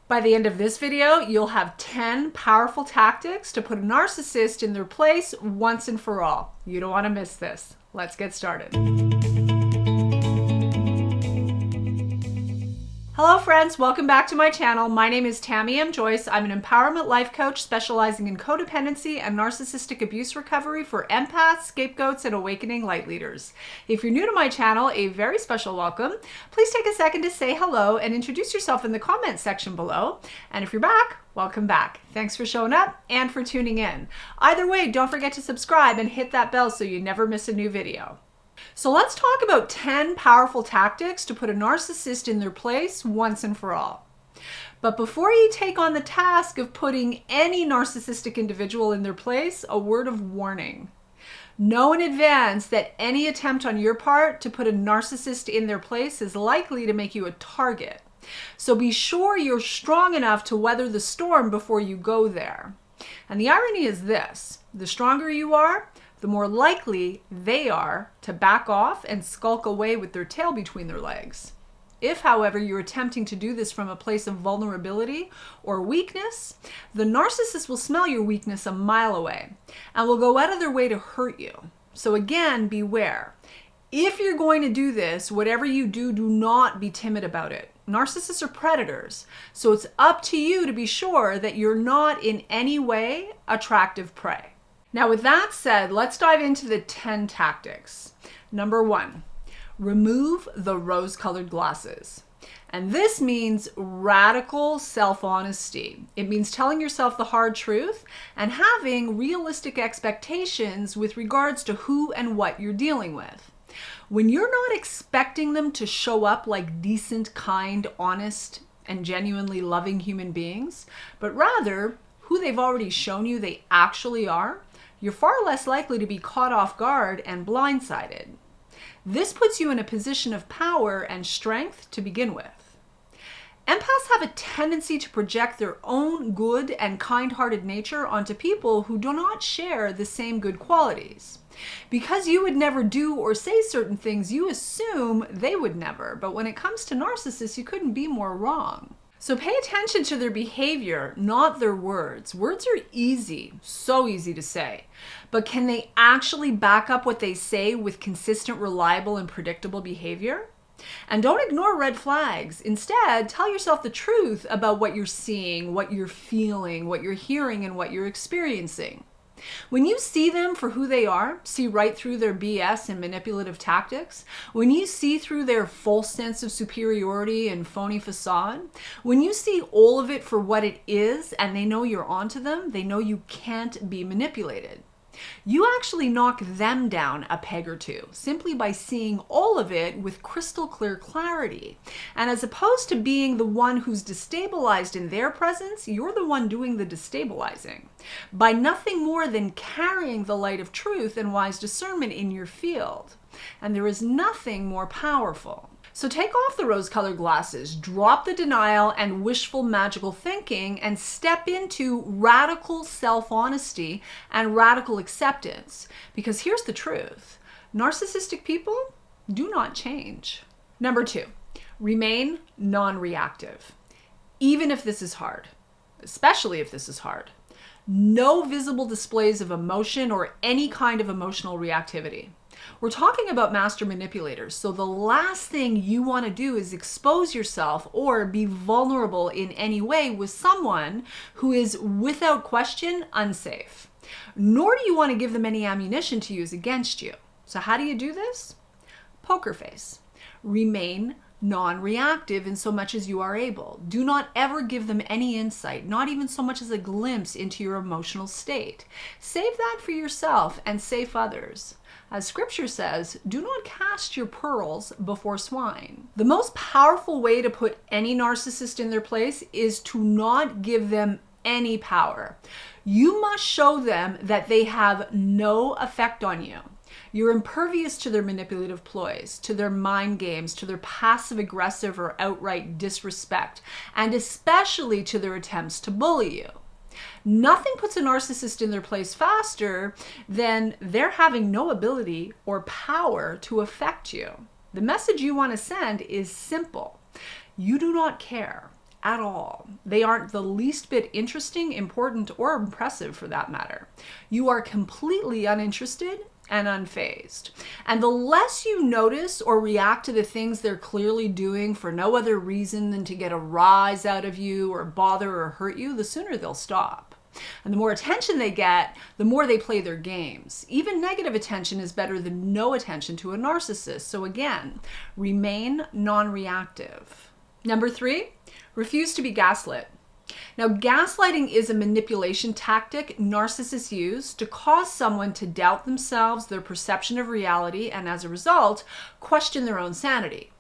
By the end of this video, you'll have 10 powerful tactics to put a narcissist in their place once and for all. You don't want to miss this. Let's get started. Hello friends, welcome back to my channel. My name is Tamie M. Joyce. I'm an empowerment life coach specializing in codependency and narcissistic abuse recovery for empaths, scapegoats, and awakening light leaders. If you're new to my channel, a very special welcome. Please take a second to say hello and introduce yourself in the comments section below. And if you're back, welcome back. Thanks for showing up and for tuning in. Either way, don't forget to subscribe and hit that bell so you never miss a new video. So let's talk about 10 powerful tactics to put a narcissist in their place once and for all. But before you take on the task of putting any narcissistic individual in their place, a word of warning. Know in advance that any attempt on your part to put a narcissist in their place is likely to make you a target. So be sure you're strong enough to weather the storm before you go there. And the irony is this: the stronger you are, the more likely they are to back off and skulk away with their tail between their legs. If, however, you're attempting to do this from a place of vulnerability or weakness, the narcissist will smell your weakness a mile away and will go out of their way to hurt you. So again, beware. If you're going to do this, whatever you do, do not be timid about it. Narcissists are predators, so it's up to you to be sure that you're not in any way attractive prey. Now, with that said, let's dive into the 10 tactics. Number 1, remove the rose-colored glasses. And this means radical self-honesty. It means telling yourself the hard truth and having realistic expectations with regards to who and what you're dealing with. When you're not expecting them to show up like decent, kind, honest, and genuinely loving human beings, but rather who they've already shown you they actually are, you're far less likely to be caught off guard and blindsided. This puts you in a position of power and strength to begin with. Empaths have a tendency to project their own good and kind-hearted nature onto people who do not share the same good qualities. Because you would never do or say certain things, you assume they would never. But when it comes to narcissists, you couldn't be more wrong. So pay attention to their behavior, not their words. Words are easy, so easy to say. But can they actually back up what they say with consistent, reliable, and predictable behavior? And don't ignore red flags. Instead, tell yourself the truth about what you're seeing, what you're feeling, what you're hearing, and what you're experiencing. When you see them for who they are, see right through their BS and manipulative tactics, when you see through their false sense of superiority and phony facade, when you see all of it for what it is and they know you're onto them, they know you can't be manipulated. You actually knock them down a peg or two simply by seeing all of it with crystal clear clarity. And as opposed to being the one who's destabilized in their presence, you're the one doing the destabilizing by nothing more than carrying the light of truth and wise discernment in your field. And there is nothing more powerful. So take off the rose-colored glasses, drop the denial and wishful magical thinking, and step into radical self-honesty and radical acceptance. Because here's the truth: narcissistic people do not change. Number 2, remain non-reactive. Even if this is hard, especially if this is hard. No visible displays of emotion or any kind of emotional reactivity. We're talking about master manipulators, so the last thing you want to do is expose yourself or be vulnerable in any way with someone who is, without question, unsafe. Nor do you want to give them any ammunition to use against you. So how do you do this? Poker face. Remain non-reactive in so much as you are able. Do not ever give them any insight, not even so much as a glimpse into your emotional state. Save that for yourself and save others. As scripture says, do not cast your pearls before swine. The most powerful way to put any narcissist in their place is to not give them any power. You must show them that they have no effect on you. You're impervious to their manipulative ploys, to their mind games, to their passive-aggressive or outright disrespect, and especially to their attempts to bully you. Nothing puts a narcissist in their place faster than their having no ability or power to affect you. The message you want to send is simple. You do not care. at all. They aren't the least bit interesting, important, or impressive for that matter. You are completely uninterested and unfazed. And the less you notice or react to the things they're clearly doing for no other reason than to get a rise out of you or bother or hurt you, the sooner they'll stop. And the more attention they get, the more they play their games. Even negative attention is better than no attention to a narcissist. So again, remain non-reactive. Number 3, refuse to be gaslit. Now, gaslighting is a manipulation tactic narcissists use to cause someone to doubt themselves, their perception of reality, and as a result, question their own sanity.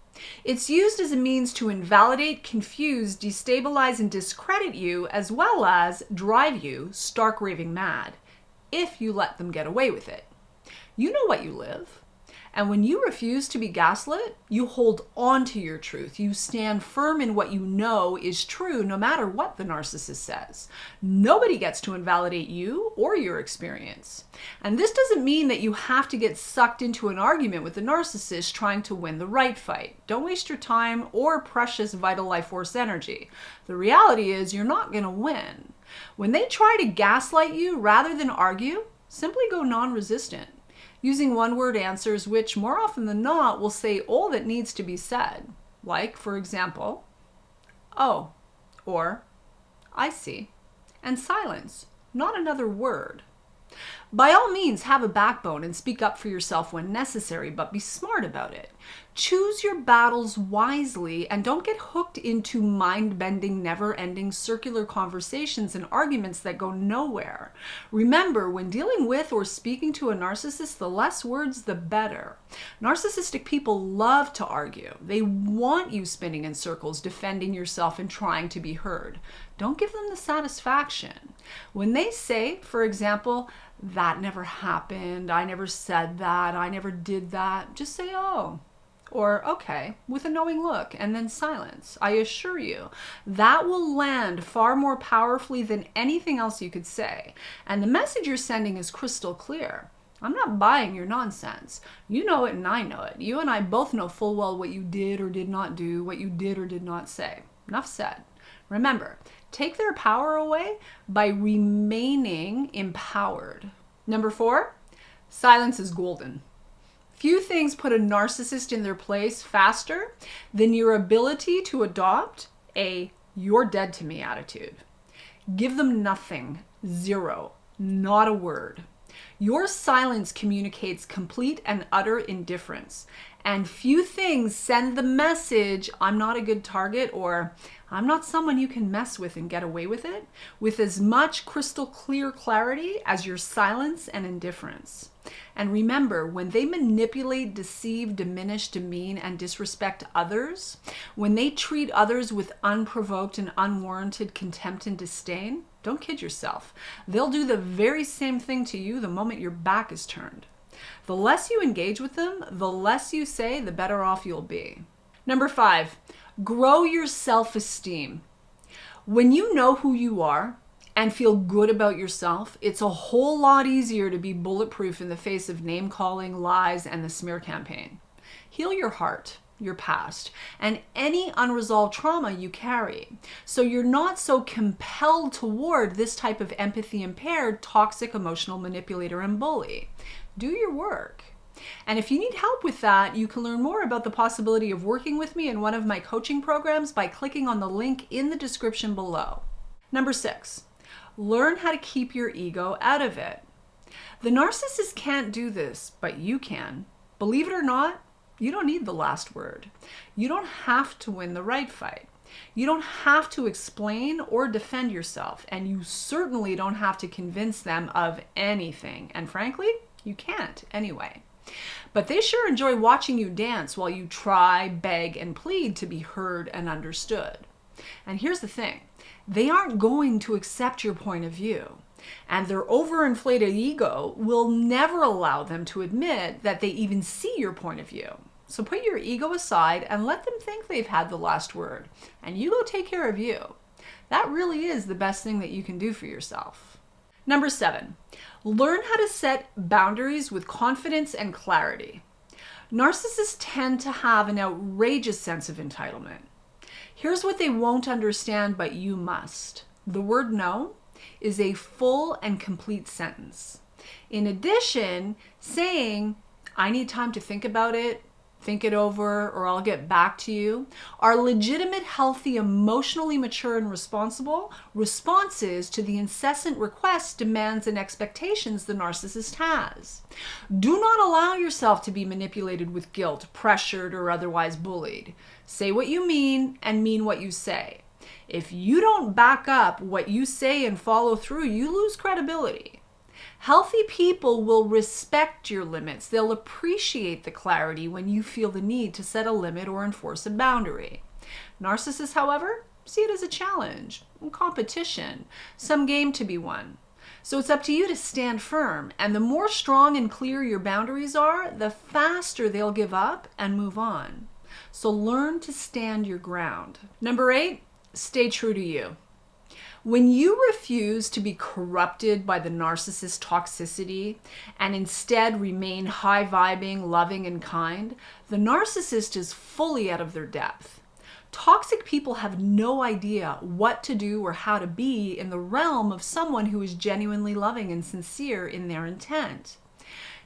It's used as a means to invalidate, confuse, destabilize, and discredit you, as well as drive you stark raving mad, if you let them get away with it. You know what you live. And when you refuse to be gaslit, you hold on to your truth. You stand firm in what you know is true, no matter what the narcissist says. Nobody gets to invalidate you or your experience. And this doesn't mean that you have to get sucked into an argument with the narcissist trying to win the right fight. Don't waste your time or precious vital life force energy. The reality is you're not going to win. When they try to gaslight you rather than argue, simply go non-resistant, using one-word answers which, more often than not, will say all that needs to be said. Like, for example, "Oh," or "I see," and silence, not another word. By all means, have a backbone and speak up for yourself when necessary, but be smart about it. Choose your battles wisely and don't get hooked into mind-bending, never-ending circular conversations and arguments that go nowhere. Remember, when dealing with or speaking to a narcissist, the less words, the better. Narcissistic people love to argue. They want you spinning in circles, defending yourself and trying to be heard. Don't give them the satisfaction. When they say, for example, "That never happened, I never said that, I never did that," just say, "Oh," or "Okay," with a knowing look, and then silence. I assure you, that will land far more powerfully than anything else you could say. And the message you're sending is crystal clear. I'm not buying your nonsense. You know it and I know it. You and I both know full well what you did or did not do, what you did or did not say. Enough said. Remember, take their power away by remaining empowered. Number 4, silence is golden. Few things put a narcissist in their place faster than your ability to adopt a "you're dead to me" attitude. Give them nothing, zero, not a word. Your silence communicates complete and utter indifference. And few things send the message, "I'm not a good target," or "I'm not someone you can mess with and get away with it," with as much crystal clear clarity as your silence and indifference. And remember, when they manipulate, deceive, diminish, demean, and disrespect others, when they treat others with unprovoked and unwarranted contempt and disdain, don't kid yourself. They'll do the very same thing to you the moment your back is turned. The less you engage with them, the less you say, the better off you'll be. Number 5, grow your self-esteem. When you know who you are and feel good about yourself, it's a whole lot easier to be bulletproof in the face of name-calling, lies, and the smear campaign. Heal your heart, your past, and any unresolved trauma you carry, so you're not so compelled toward this type of empathy-impaired, toxic, emotional manipulator and bully. Do your work. And if you need help with that, you can learn more about the possibility of working with me in one of my coaching programs by clicking on the link in the description below. Number 6, learn how to keep your ego out of it. The narcissist can't do this, but you can. Believe it or not, you don't need the last word. You don't have to win the right fight. You don't have to explain or defend yourself, and you certainly don't have to convince them of anything. And frankly, you can't anyway. But they sure enjoy watching you dance while you try, beg, and plead to be heard and understood. And here's the thing, they aren't going to accept your point of view. And their overinflated ego will never allow them to admit that they even see your point of view. So put your ego aside and let them think they've had the last word. And you go take care of you. That really is the best thing that you can do for yourself. Number 7, learn how to set boundaries with confidence and clarity. Narcissists tend to have an outrageous sense of entitlement. Here's what they won't understand, but you must. The word no is a full and complete sentence. In addition, saying, I need time to think about it, think it over, or I'll get back to you, are legitimate, healthy, emotionally mature, and responsible responses to the incessant requests, demands, and expectations the narcissist has. Do not allow yourself to be manipulated with guilt, pressured, or otherwise bullied. Say what you mean and mean what you say. If you don't back up what you say and follow through, you lose credibility. Healthy people will respect your limits. They'll appreciate the clarity when you feel the need to set a limit or enforce a boundary. Narcissists, however, see it as a challenge, competition, some game to be won. So it's up to you to stand firm, and the more strong and clear your boundaries are, the faster they'll give up and move on. So learn to stand your ground. Number 8, stay true to you. When you refuse to be corrupted by the narcissist's toxicity and instead remain high-vibing, loving, and kind, the narcissist is fully out of their depth. Toxic people have no idea what to do or how to be in the realm of someone who is genuinely loving and sincere in their intent.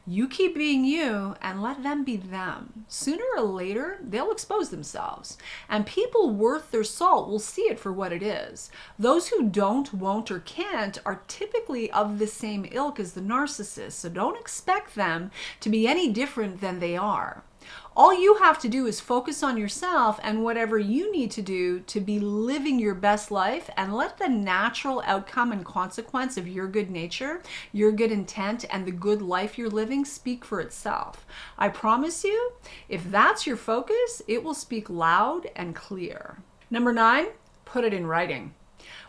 You keep being you and let them be them. Sooner or later, they'll expose themselves. And people worth their salt will see it for what it is. Those who don't, won't, or can't are typically of the same ilk as the narcissist, so don't expect them to be any different than they are. All you have to do is focus on yourself and whatever you need to do to be living your best life, and let the natural outcome and consequence of your good nature, your good intent, and the good life you're living speak for itself. I promise you, if that's your focus, it will speak loud and clear. Number 9, put it in writing.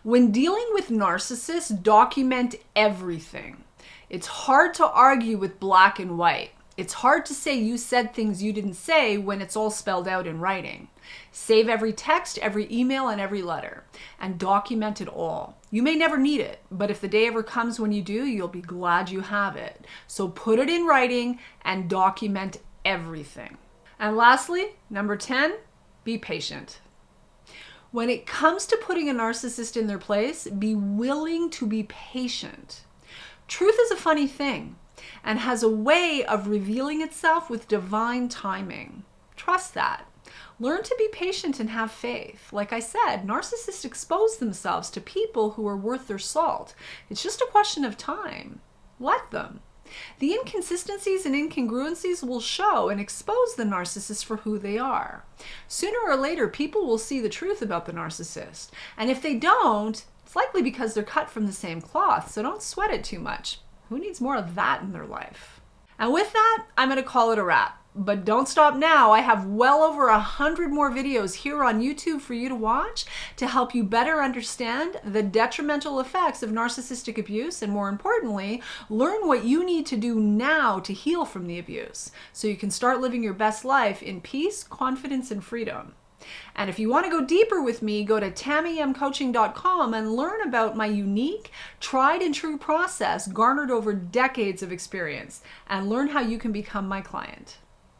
When dealing with narcissists, document everything. It's hard to argue with black and white. It's hard to say you said things you didn't say when it's all spelled out in writing. Save every text, every email, and every letter, and document it all. You may never need it, but if the day ever comes when you do, you'll be glad you have it. So put it in writing and document everything. And lastly, number 10, be patient. When it comes to putting a narcissist in their place, be willing to be patient. Truth is a funny thing and has a way of revealing itself with divine timing. Trust that. Learn to be patient and have faith. Like I said, narcissists expose themselves to people who are worth their salt. It's just a question of time. Let them. The inconsistencies and incongruencies will show and expose the narcissist for who they are. Sooner or later, people will see the truth about the narcissist. And if they don't, it's likely because they're cut from the same cloth, so don't sweat it too much. Who needs more of that in their life? And with that, I'm going to call it a wrap. But don't stop now. I have well over 100 more videos here on YouTube for you to watch to help you better understand the detrimental effects of narcissistic abuse, and more importantly, learn what you need to do now to heal from the abuse so you can start living your best life in peace, confidence, and freedom. And if you want to go deeper with me, go to TamieMCoaching.com and learn about my unique, tried and true process garnered over decades of experience, and learn how you can become my client.